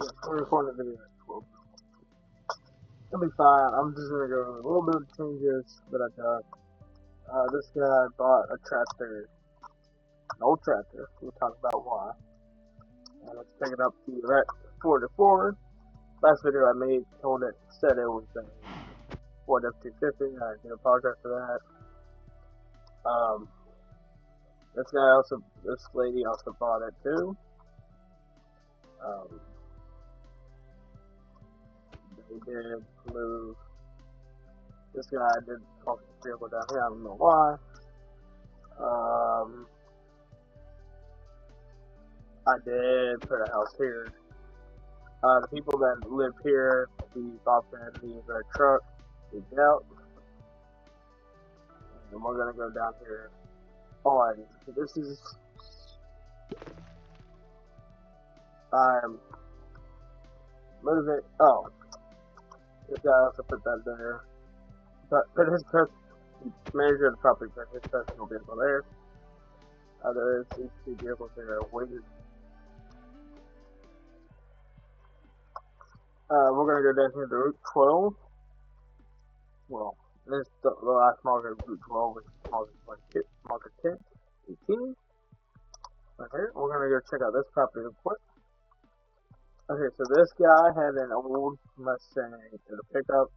Yeah, we're recording the video at 12. It'll be fine. I'm just gonna go over a little bit of changes that I got. This guy bought a tractor, an old tractor. We'll talk about why. And it's picking up the Ret 44. Last video I made said it was a Ford F-250. I do apologize for that. This lady also bought it too. Um, they did move. This guy did talk the vehicle down here. I don't know why. Um, I did put a house here. The people that live here, we bought them their truck, moved out, and we're gonna go down here on. This is I'm moving. Oh, this guy also put that there, but his manager of the property put his personal vehicle there. There is these two vehicles there waiting. We're gonna go down here to Route 12. Well, this the last marker of Route 12, which is marker 10, 18. Right here, we're gonna go check out this property real quick. Okay, so this guy had an old Mustang in a pickup.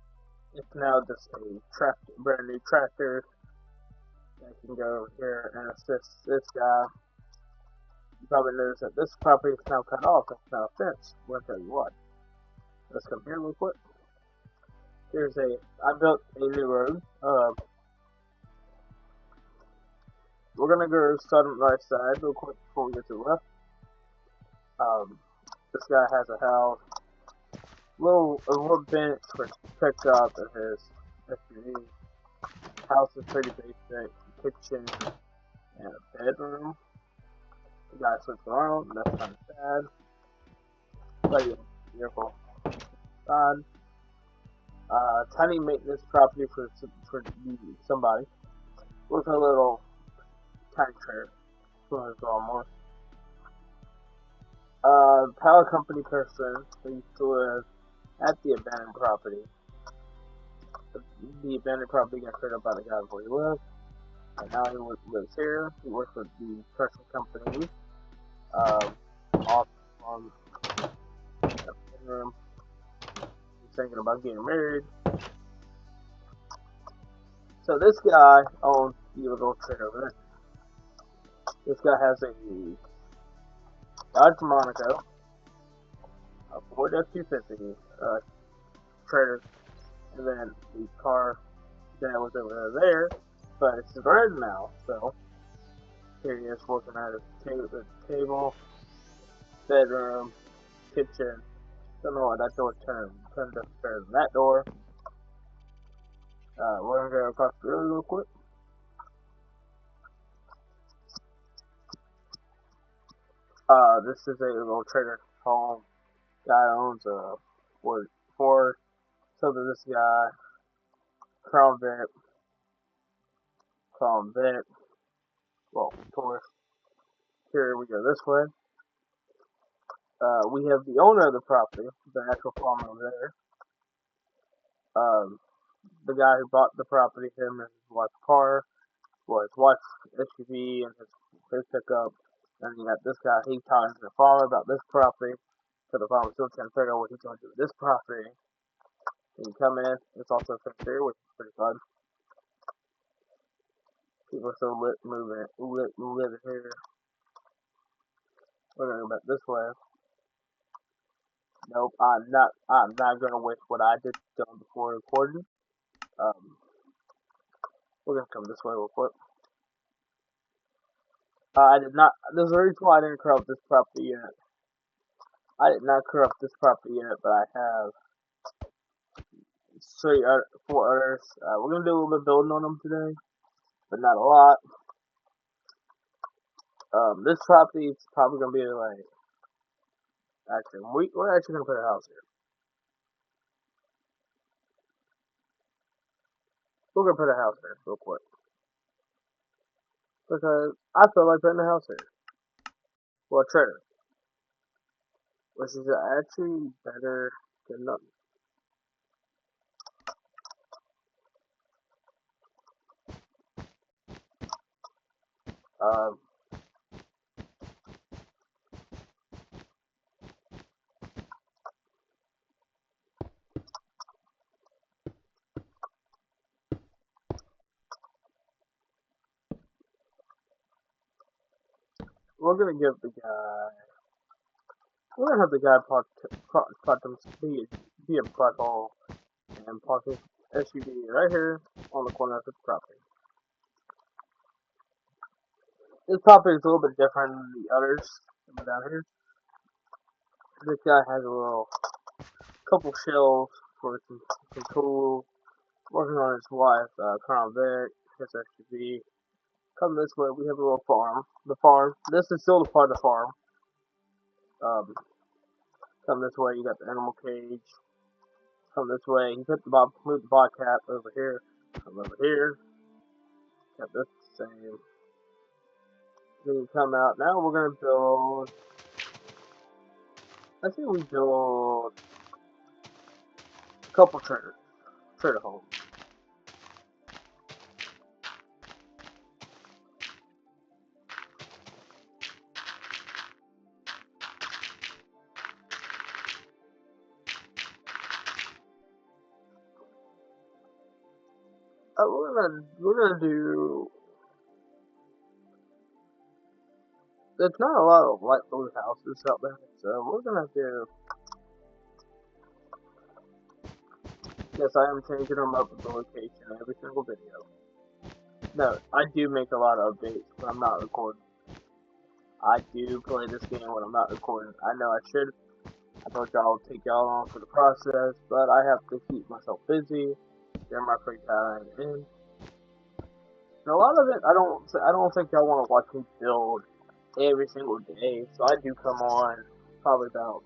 It's now just a brand new tractor that can go over here and assist this guy. You probably noticed that this property is now cut off. It's now a fence. We'll tell you what. Let's come here real quick. I built a new road. We're gonna go start on the right side real quick before we get to the left. This guy has a house, a little bench for pickup of his SUV. House is pretty basic, kitchen and a bedroom. The guy switched around, that's kind of sad. But yeah, beautiful. Tiny maintenance property for somebody with a little tiny trailer for his lawnmower. Power company person who used to live at the abandoned property. The abandoned property got cleared up by the guy where he lived, and now he lives here. He works with the person company. Off on the bedroom. He's thinking about getting married. So this guy owns the little trailer over there. This guy has a Dodge Monaco, a Ford F-250 trailer, and then the car that was over there, but it's red now, so here he is working at his table, bedroom, kitchen. Don't know why that door turned upstairs in that door. We're gonna go across the road real quick. This is a little trader home. Guy owns a Ford. So that this guy, Crown Vic, well, Taurus. Here we go this way. We have the owner of the property, the actual farmer over there. The guy who bought the property, him and his wife's car, well, his wife's SUV and his pickup. And you got this guy, he talking to the farmer about this property. So the farmer's still trying to figure out what he's going to do with this property. And you come in, it's also a fence here, which is pretty fun. People are still living here. We're gonna go back this way. Nope, I'm not gonna waste what I did done before recording. We're gonna come this way real quick. I did not. There's a reason why I didn't clear up this property yet. I did not clear up this property yet, but I have 4 others. We're gonna do a little bit of building on them today, but not a lot. This property is probably gonna be like. Actually, we're actually gonna put a house here. We're gonna put a house here real quick because I feel like putting a house here. Well, a trailer. which is actually better than nothing. Um, we're gonna give the guy. We're gonna have the guy park them be a pothole and park his SUV right here on the corner of the property. This property is a little bit different than the others down here. This guy has a little couple shelves for some tools. Working on his wife, Crown Vic, his SUV. Come this way, we have a little farm. The farm. This is still the part of the farm. Um, come this way, you got the animal cage. Come this way, you move the bobcat over here. Come over here. Got this the same. Then you come out. Now we're gonna build. I think we build a couple trader homes. We're gonna do. There's not a lot of light blue houses out there, so we're gonna do. Yes, I am changing them up with the location every single video. No, I do make a lot of updates when I'm not recording. I do play this game when I'm not recording. I know I should. I thought y'all would take y'all along for the process, but I have to keep myself busy during my free time. And a lot of it, I don't think y'all want to watch me build every single day. So I do come on probably about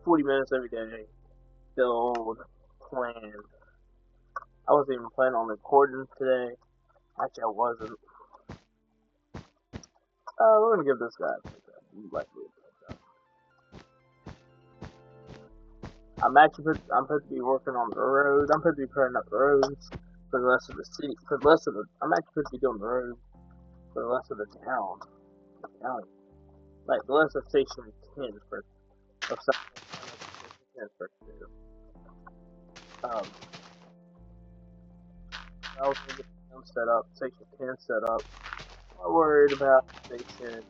40 minutes every day, build, plan. I wasn't even planning on recording today. Actually, I wasn't. We're gonna give this guy like I'm supposed to be working on the road. I'm supposed to be putting up the roads for the rest of the city. For the rest of the, I'm actually supposed to be doing the road for the rest of the town. County. Like the rest of Station 10 for of Station 10 for um. I was gonna get them set up, Station 10 set up. I'm not worried about Station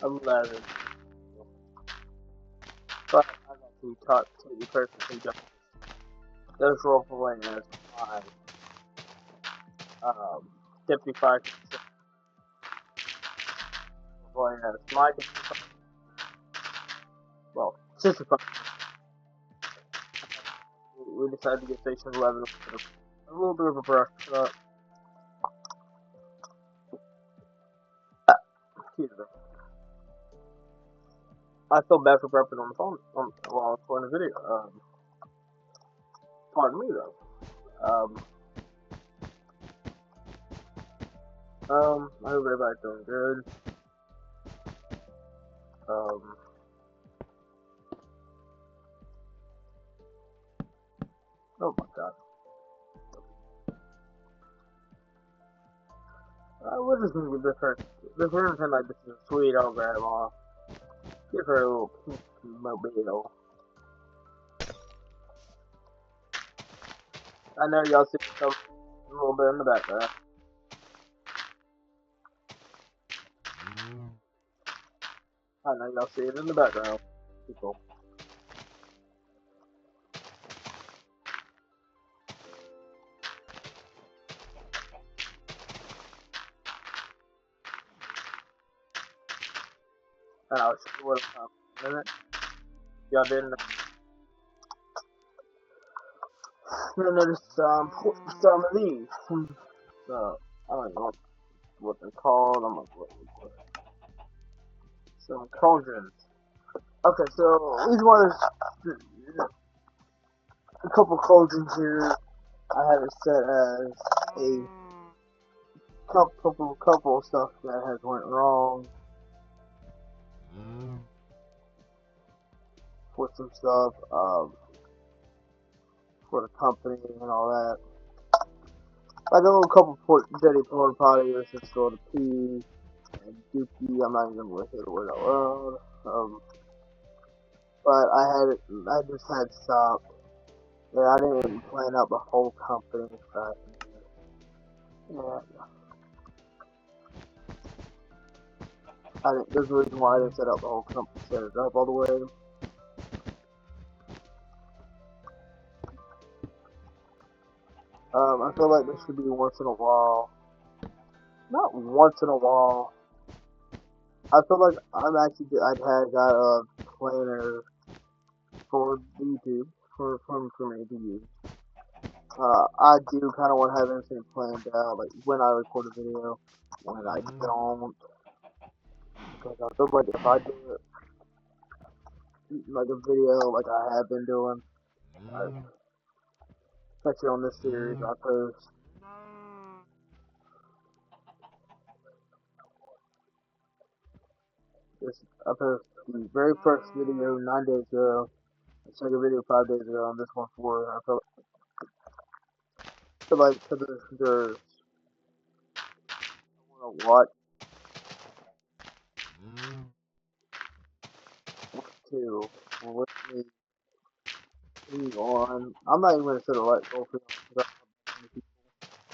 11, but I got to talk to the person who does role playing as my deputy fire playing as my well, sister fire. We decided to get Station 11 a little bit of a brush up. Excuse me. I feel bad for burping on the phone while I was recording the video. Pardon me though. I hope everybody's doing good. Oh my god. We're just gonna give this person like this is a sweet old grandma. Give her a little pink mobile. I know y'all see some a little bit in the background. I know y'all see it in the background, people. And I'll show you what I'm in a minute. Y'all didn't notice some of these. I don't know what they're called. I'm gonna look some cauldrons. Okay, so these ones, a couple cauldrons here. I have it set as a couple stuff that has went wrong. for some stuff, for the company and all that. Like a little couple dirty porta potties, just sort of pee and dookie. I'm not even gonna say the word out loud. But I just had stopped. Yeah, I didn't plan out the whole company. But yeah, there's a reason why I didn't set up the whole company, set it up all the way. I feel like this should be once in a while. Not once in a while. I feel like got a planner for YouTube for me to use. I do kind of want to have everything planned out, like when I record a video, when I don't, because I feel like if I do like a video like I have been doing, especially on this series, I post the very first video 9 days ago, the second video 5 days ago, and this one 4. I feel like to there's want to watch to with me on. I'm not even gonna set a like goal for because I don't have many people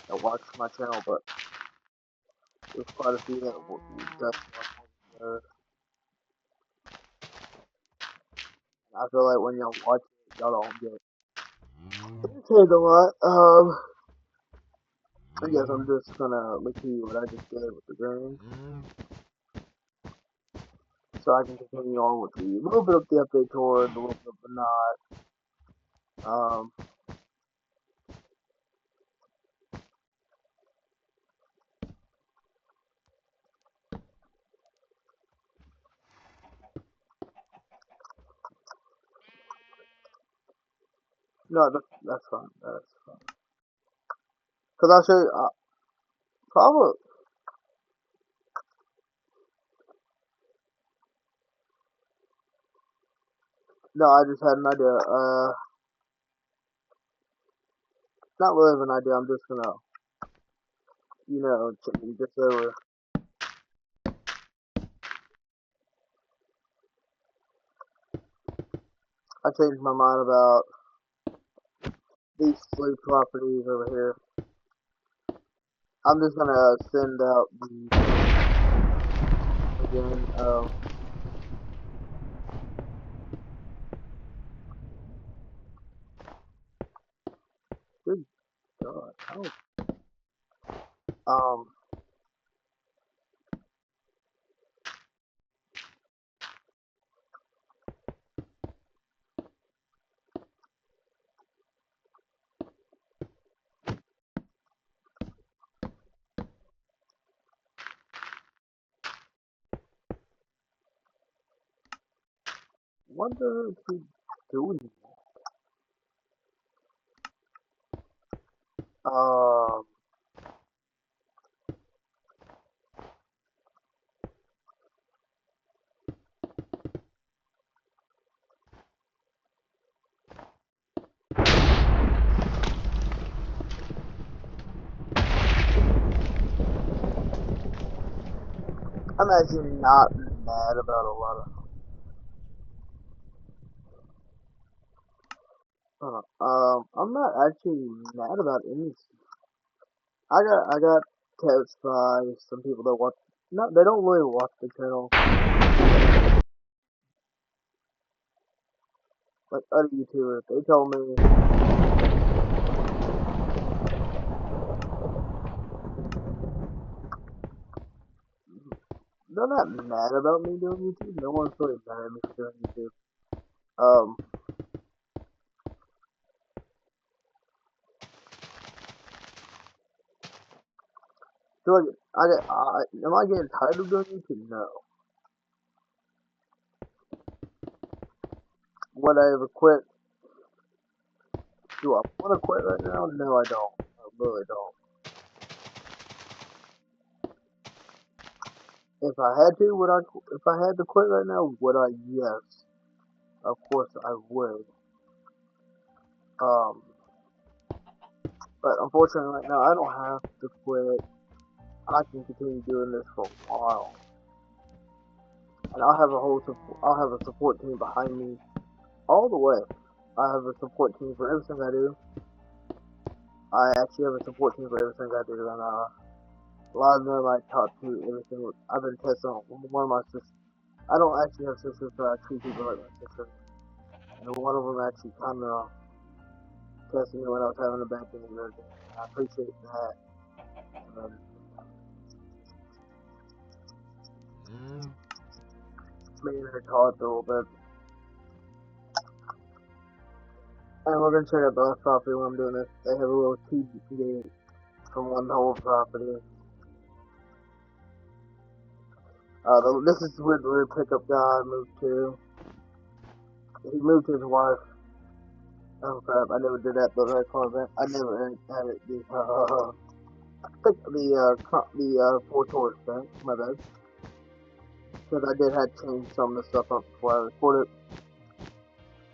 that watch my channel, but there's quite a few that does watch my videos. I feel like when y'all watch it, y'all don't get irritated a lot. I guess I'm just gonna look at what I just did with the green, so I can continue on with the little bit of the update tour, and a little bit of the not. No, that's fine. That's fine. Cause I'll show you. Probably. No, I just had an idea. Not really of an idea. I'm just gonna, change this over. I changed my mind about these 3 properties over here. I'm just gonna send out the again. Good God. What the heck is he doing? Um, I'm actually not mad about a lot of. I'm not actually mad about any. I got tips by some people that watch. No, they don't really watch the channel. Like other YouTubers, they told me they're not mad about me doing YouTube. No one's really mad at me for doing YouTube. Um, do am I getting tired of doing YouTube? No. Would I ever quit? Do I want to quit right now? No, I don't. I really don't. If I had to, would I? If I had to quit right now, would I? Yes. of course I would. Um, but unfortunately right now I don't have to quit. I can continue doing this for a while, and I'll have a support team behind me all the way. I have a support team for everything I do. I actually have a support team for everything I do, and a lot of them I talk to everything. I've been testing on one of my sisters. I don't actually have sisters, but I treat people like my sisters. And one of them actually kind of tested me when I was having a bad day the other day. I appreciate that. Um, me and her talked a little bit. And we're gonna check out the other property when I'm doing this. They have a little TV gate from one whole property. This is where the pickup guy moved to. He moved to his wife. Oh crap! I never did that, but I never added the Ford Taurus thing. My bad. Because I did have to change some of the stuff up before I recorded.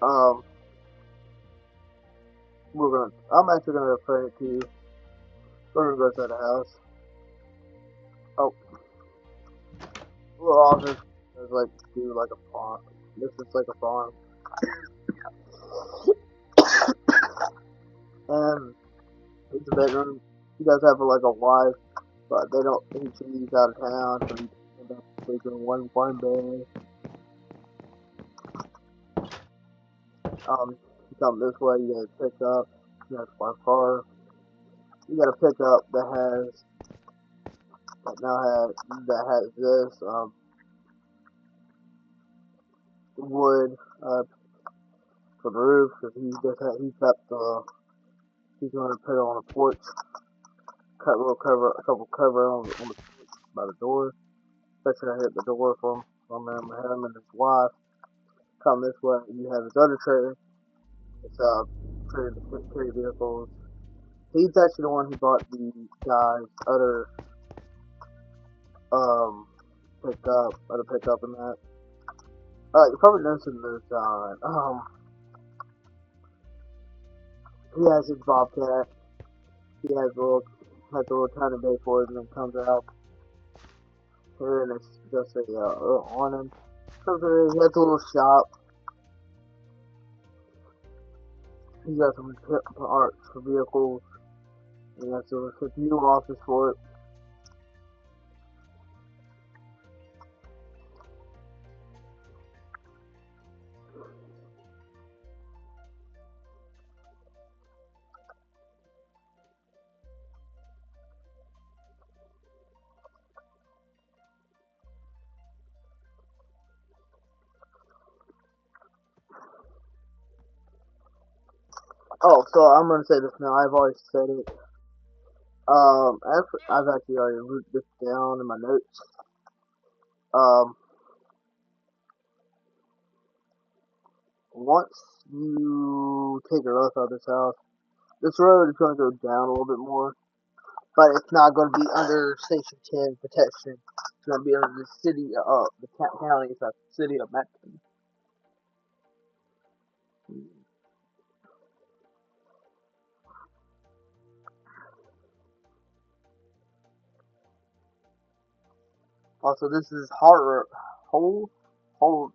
Um, I'm actually gonna refer it to you. We're gonna go to the house. Oh, little office is like do like a farm. This is like a farm, and it's a bedroom. He does have like a wife, but they don't. She's out of town, so he end up sleeping in one bed. You come this way, you gotta pick up. That's my car. You got a pickup that has this wood for the roof because he's gonna put it on a porch, cut a couple cover on the porch by the door. Especially I hit the door from him and his wife. Come this way, you have his other trailer. It's carry vehicles. He's actually the one who bought the guy's other um other pickup and that. You probably noticed in the design. He has his Bobcat. He has a little tiny bay for it, and then comes out here, and it's just a little awning. Comes in, he has a little shop. He got some parts for vehicles. He has a new office for it. Oh, so I'm gonna say this now. I've already said it. I've actually already wrote this down in my notes. Um, Once you take a look at this house, this road is gonna go down a little bit more, but it's not gonna be under Station 10 protection. It's gonna be under the county, it's the city of Metton. Also, this is Holer Holer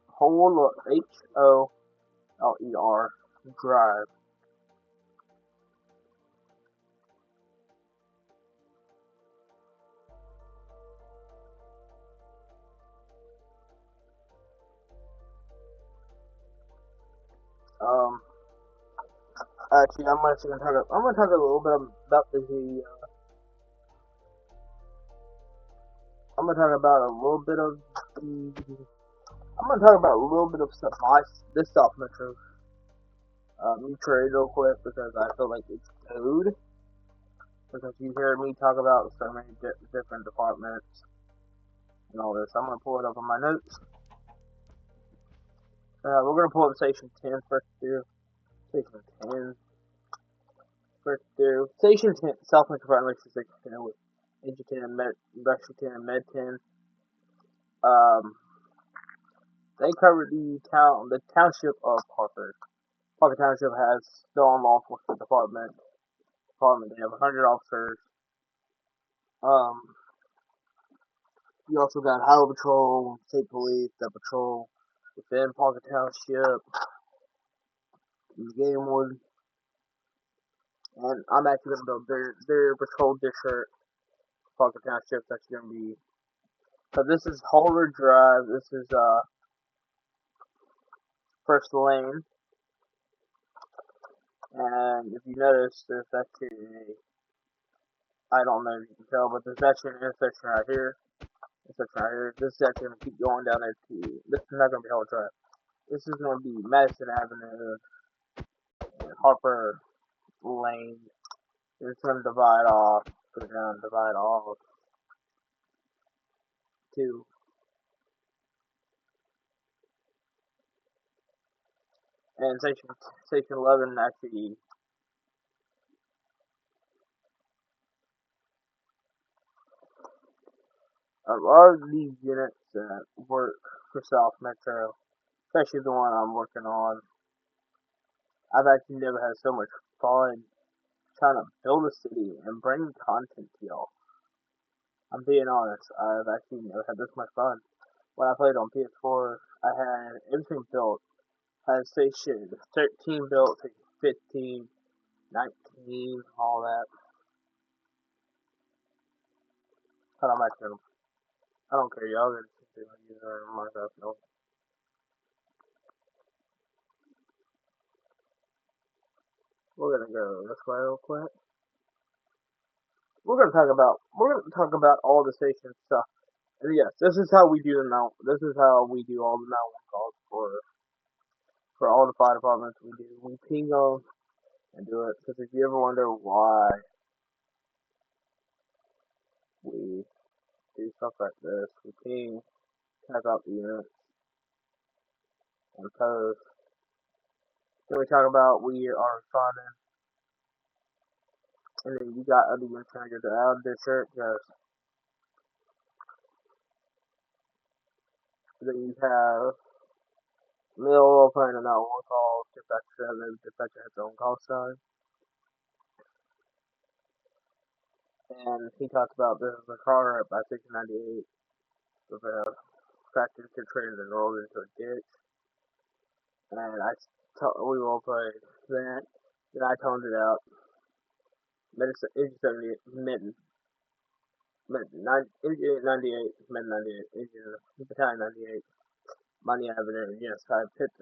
Drive. Um, Actually, I'm gonna talk a little bit about I'm gonna talk about a little bit of the, I'm gonna talk about a little bit of stuff. This South Metro trade real quick because I feel like it's code. Because you hear me talk about so many different departments and all this. I'm gonna pull it up on my notes. We're gonna pull up Station 10 first through. Station 10 first through. Station 10, South Metro Department Station 10 with Engine 10 and Med 10 and Med 10. Um, They covered the township of Parker. Parker Township has their own law enforcement department. They have 100 officers. Um, you also got Highway Patrol, State Police that patrol within Parker Township, Game Warden, and I'm actually gonna build their patrol district. Parker Township. That's gonna be. So this is Holder Drive. This is first lane, and if you notice, there's actually I don't know if you can tell, but there's actually an intersection right here. Intersection right here. This is actually gonna keep going down there to. This is not gonna be Holder Drive. This is gonna be Madison Avenue and Harper Lane. It's gonna divide off. Go down, divide off to. And section 11 actually. A lot of these units that work for South Metro, especially the one I'm working on, I've actually never had so much fun trying to build a city and bring content to y'all. I'm being honest, I've actually never had this much fun. When I played on PS4, I had everything built. I had station 13 built, station 15, 19, all that. But I'm actually, I don't care, y'all gonna see my user and Minecraft. No. We're gonna go this way real quick. We're gonna talk about all the station stuff. And yes, this is how we do the now. This is how we do all the 911 calls for all the fire departments. We ping them and do it. Because if you ever wonder why we do stuff like this, we ping, check out the units, and post. Then we talk about we are responding, and then you got other units trying to get out of their shirt. Because then you have Mill playing a 911 call, dispatcher, and then dispatcher has their own call sign. And he talked about this is a car by 698 with a tractor contributed and rolled into a ditch. And we role played that. Then I toned it out. Engine 78, engine 98, mid 98, engine battalion 98, Money Avenue. Yes, I picked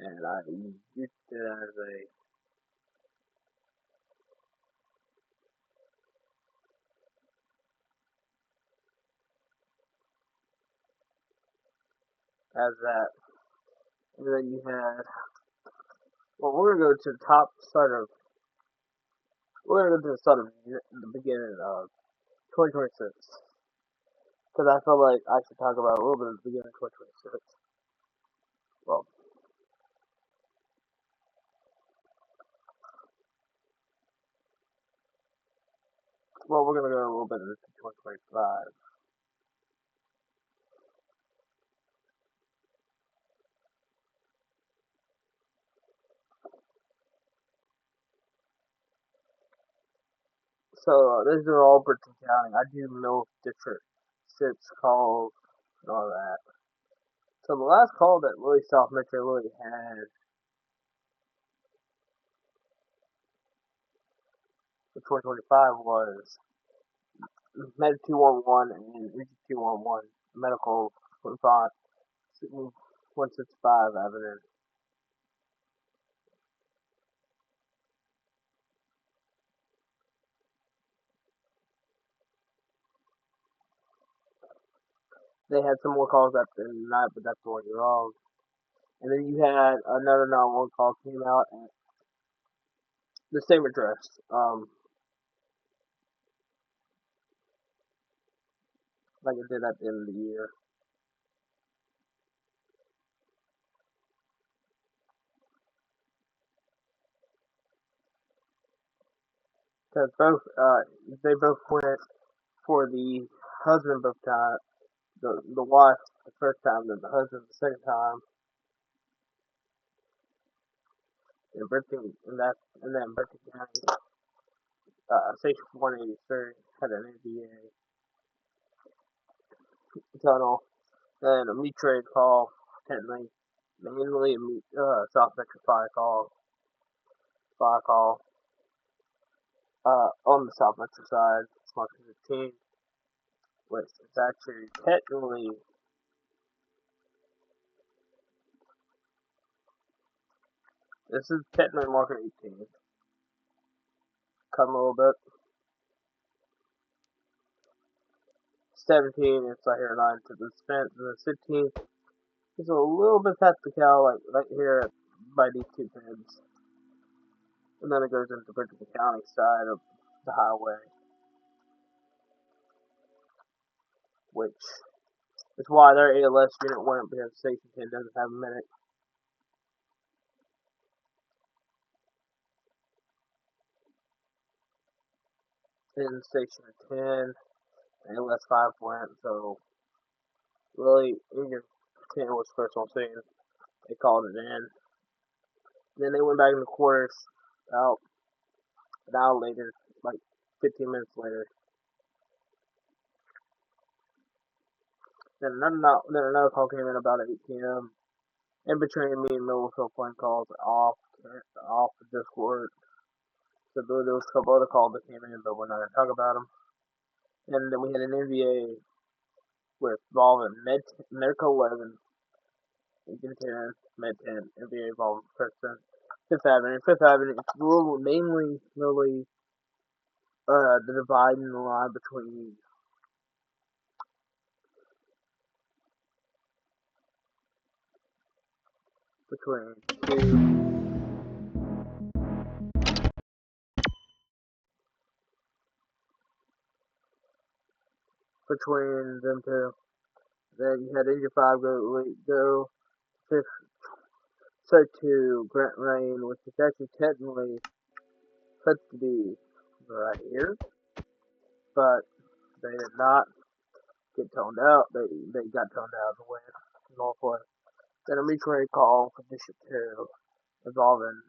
and I used it as that. And then you had, well, we're gonna go to the top start of, we're gonna go to the start of the beginning of 2026. Because I feel like I should talk about a little bit of the beginning of 2026. Well, we're gonna go a little bit into 2025. So these are all Britain County. I do Mill District 6 calls and all that. So the last call that really South Metro really had for 2025 was Med 211 and Region 211 Medical 25 165 Avenue. They had some more calls after the night, but that's the one you're wrong. And then you had another 911 call came out at the same address. Like it did at the end of the year. Because they both went for the husband both times. The wife the first time, then the husband the second time. And then Berkeley County, Station 183 had an NBA tunnel. Then a meat trade call, technically, mainly South Metro fire call, on the South Metro side, it's marked 15, which is actually technically, this is technically market 18. Come a little bit. 17, it's right here 9 to the fence, and then 16 is a little bit past the cow, like right here by these two pins. And then it goes into Bridgeton County side of the highway, which is why their ALS unit went, because Station 10 doesn't have a medic. In Station 10, ALS 5 went, so really, Engine 10 was first on scene. They called it in. Then they went back in the quarters about an hour later, like 15 minutes later. Then another call came in about 8 p.m. In between, me and Mill were playing calls off the Discord. So there was a couple other calls that came in, but we're not going to talk about them. And then we had an NBA with involving Medical 11, Engine 10, Med 10, NBA involving Preston, Fifth Avenue. Fifth Avenue is mainly really the dividing line between them two. Then you had Engine 5 go to Grant Lane, which is actually technically supposed to be right here, but they did not get toned out. They got toned out of the way northwest. Then a mutual aid call for District 2 involving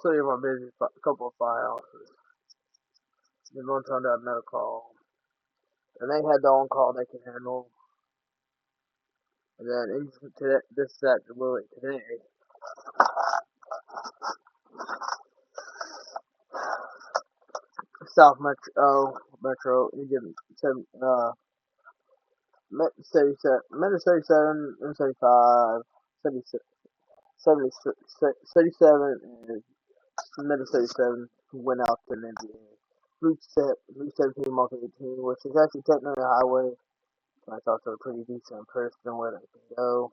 three of our busy couple of firehouses. Then one toned out another call. And they had their own call they could handle. And then this is at Willie today. South Metro, Engine 7, Met 37 and 75, 76, 76, 37, and Met 37 went out to an NBA. Route 17, Market 18, which is actually technically a highway. That's also a pretty decent person where they can go.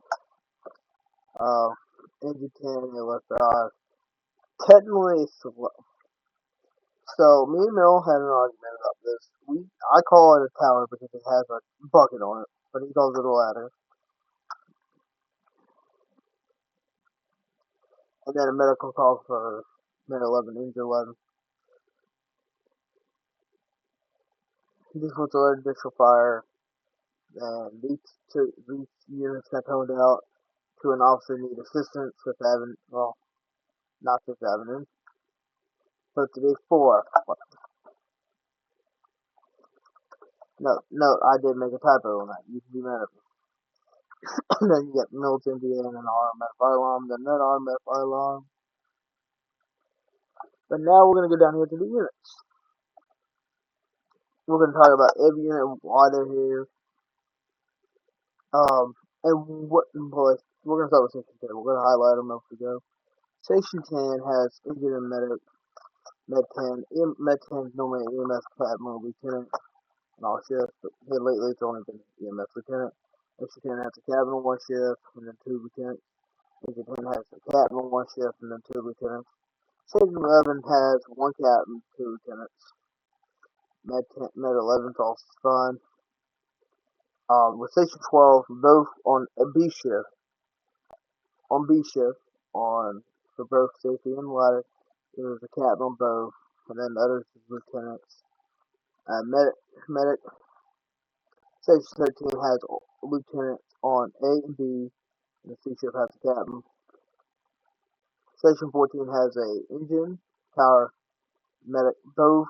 Engine 10 and left off. Technically slow. So me and Mel had an argument about this. I call it a tower because it has a bucket on it, but he calls it a ladder. And then a medical call for Med 11, Engine 11. This was an initial fire, and these units got toned out to an officer need assistance with Avenue. Well, not Fifth Avenue, but to be 4. No, I did make a typo on that. You can be mad at me. Then you get militant VA and an automatic fire alarm, then another automatic fire alarm. But now we're going to go down here to the units. We're going to talk about every unit and why they're here. And what employees. We're going to start with Station 10. We're going to highlight them as we go. Station 10 has engine and medic. Med 10. Med 10 is normally an EMS captain lieutenant and all shifts, but here lately it's only been EMS lieutenant. Station 10 has a captain on one shift and then 2 lieutenants. Station 10 has a captain on one shift and then 2 lieutenants. Station 11 has 1 captain, 2 lieutenants. Med 11 is also fun. With Station 12, both on B shift, for both safety and ladder, there's a captain on both, and then the others is lieutenants. Medic. Station 13 has lieutenants on A and B, and the C ship has a captain. Station 14 has a engine, tower, medic. Both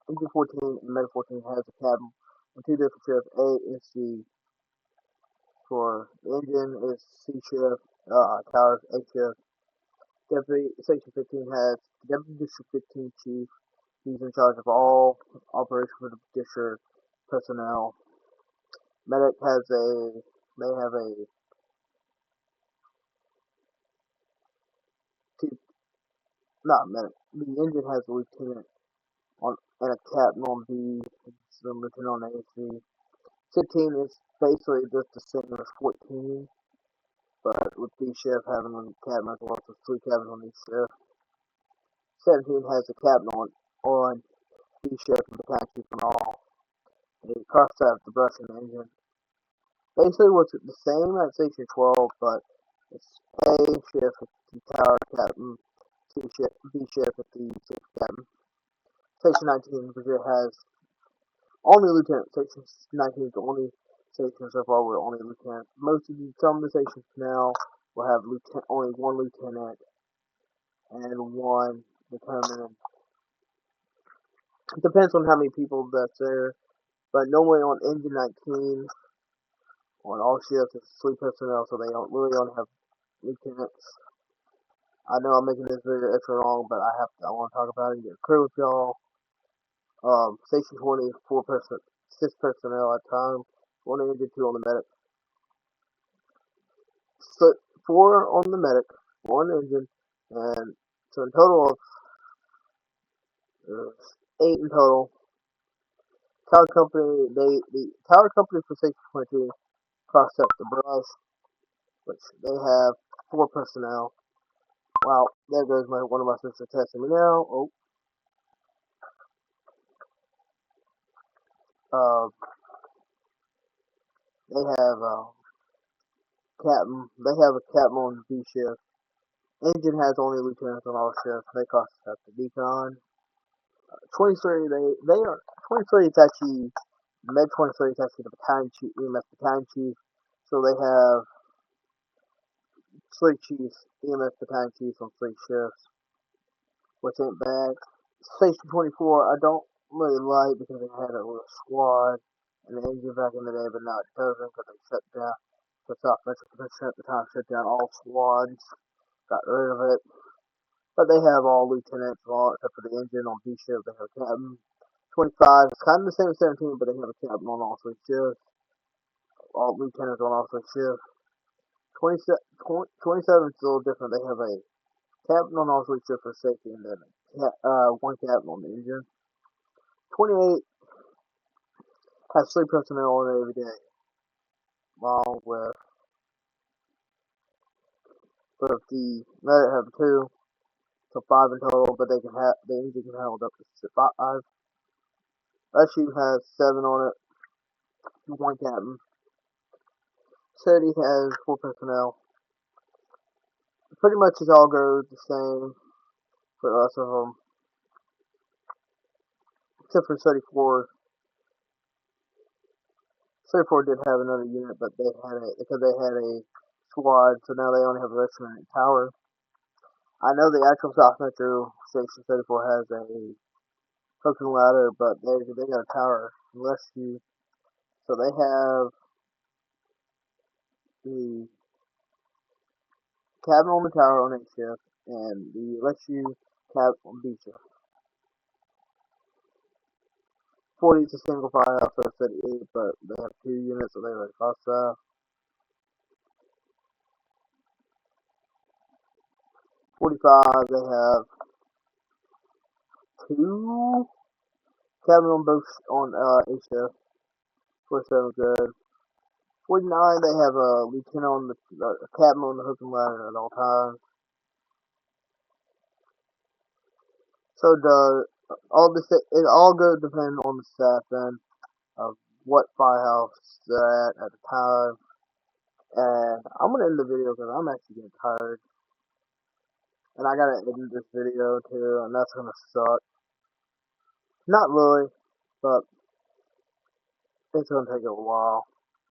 engine 14 and medic 14 has a captain on two different ships, A and C. For the engine is C shift, tower is A shift. Deputy Station 15 has Deputy District 15 Chief. He's in charge of all operations for the district personnel. Medic may have a chief, not medic. The engine has a lieutenant on and a captain on B, the lieutenant on A, C. 15 is basically just the same as 14, but with B shift having a captain as well, so 3 captains on each shift. 17 has a captain on B shift and battalion chief and all. A cross staff the brush and the engine. Basically, what's the same at Station 12, but it's A shift with the tower captain, C shift, B shift with the sixth captain. Station 19, Bridget has only lieutenant. Station 19 is the only station so far with only lieutenant. Some of the stations now will have only one lieutenant and one determinant. It depends on how many people that's there, but normally on engine 19, on all shifts, it's 3 personnel, so they don't really only have lieutenants. I know I'm making this video extra long, but I want to talk about it and get a crew with y'all. Station 20, 6 personnel at a time. 1 engine, 2 on the medic. So 4 on the medic, 1 engine, and so in total of 8 in total. Tower company, the tower company for Station 22 crossed up the brush, which they have 4 personnel. Wow, there goes one of my sisters testing me now. Oh. They have captain. They have a captain on B shift. Engine has only lieutenants on all shifts. They cost up the decon. 23. They are 23. It's actually Med 23 is actually the battalion chief, EMS battalion chief. So they have 3 chiefs, EMS battalion chiefs on 3 shifts, which ain't bad. Station 24, I don't really like because they had a little squad and the engine back in the day, but now it doesn't because they shut down. The South Metro Commission at the time shut down all squads, got rid of it. But they have all lieutenants, except for the engine on B shift. They have a captain. 25, it's kind of the same as 17, but they have a captain on all 3 shifts. All lieutenants on all 3 shifts. 27 is a little different. They have a captain on all 3 shifts for safety, and then 1 captain on the engine. 28 has 3 personnel on it every day, along with the medic have 2, so 5 in total. But the engine can hold up to 5. SU has 7 on it, 1 captain. City has 4 personnel. Pretty much it all goes the same for the rest of them, except for 34. 34 did have another unit, but because they had a squad, so now they only have a regiment and tower. I know the actual South Metro Station 34 has a hook and ladder, but they got a tower rescue. So they have the cabin on the tower on A shift and the rescue cabin on B shift. 40 is a single file, so it's 38, but they have 2 units, so they have a cost staff. 45, they have 2 cabin on both on A shift. 47 good. 49, they have a lieutenant on the captain on the hook and ladder at all times. So it all goes depending on the staff and of what firehouse they're at the time. And I'm gonna end the video because I'm actually getting tired, and I gotta edit this video too, and that's gonna suck. Not really, but It's gonna take a while.